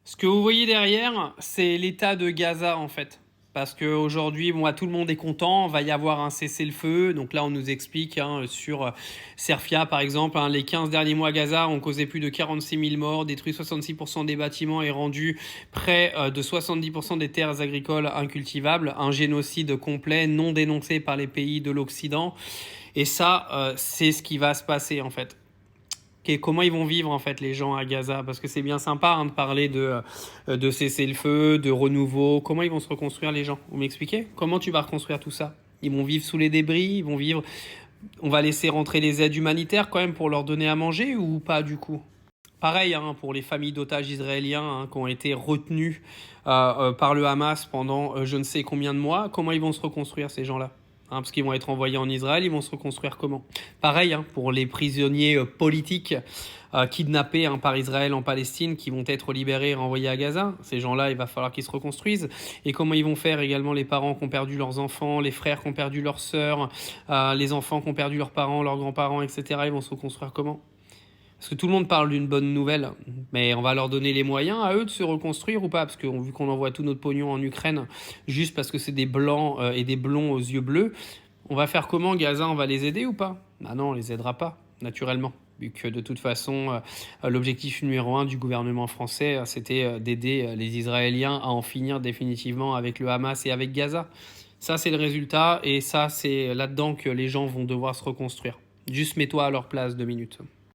Ce que vous voyez derrière, c'est l'état de Gaza en fait. Parce qu'aujourd'hui, bon, tout le monde est content, va y avoir un cessez-le-feu. Donc là, on nous explique sur Serfia, par exemple, les 15 derniers mois à Gaza ont causé plus de 46 000 morts, détruit 66% des bâtiments et rendu près de 70% des terres agricoles incultivables. Un génocide complet, non dénoncé par les pays de l'Occident. Et ça, c'est ce qui va se passer en fait. Comment ils vont vivre en fait les gens à Gaza? Parce que c'est bien sympa de parler de cessez-le-feu, de renouveau. Comment ils vont se reconstruire les gens? Vous m'expliquez? Comment tu vas reconstruire tout ça? Ils vont vivre sous les débris, ils vont vivre. On va laisser rentrer les aides humanitaires quand même pour leur donner à manger ou pas du coup? Pareil pour les familles d'otages israéliens qui ont été retenus par le Hamas pendant je ne sais combien de mois. Comment ils vont se reconstruire ces gens-là? Parce qu'ils vont être envoyés en Israël, ils vont se reconstruire comment? Pareil pour les prisonniers politiques kidnappés par Israël en Palestine qui vont être libérés et renvoyés à Gaza. Ces gens-là, il va falloir qu'ils se reconstruisent. Et comment ils vont faire également les parents qui ont perdu leurs enfants, les frères qui ont perdu leurs sœurs, les enfants qui ont perdu leurs parents, leurs grands-parents, etc. Ils vont se reconstruire comment? Parce que tout le monde parle d'une bonne nouvelle, mais on va leur donner les moyens à eux de se reconstruire ou pas? Parce que vu qu'on envoie tout notre pognon en Ukraine, juste parce que c'est des blancs et des blonds aux yeux bleus, on va faire comment Gaza? On va les aider ou pas? Ah non, on les aidera pas, naturellement. Vu que de toute façon, l'objectif numéro 1 du gouvernement français, c'était d'aider les Israéliens à en finir définitivement avec le Hamas et avec Gaza. Ça, c'est le résultat, et ça, c'est là-dedans que les gens vont devoir se reconstruire. Juste mets-toi à leur place 2 minutes.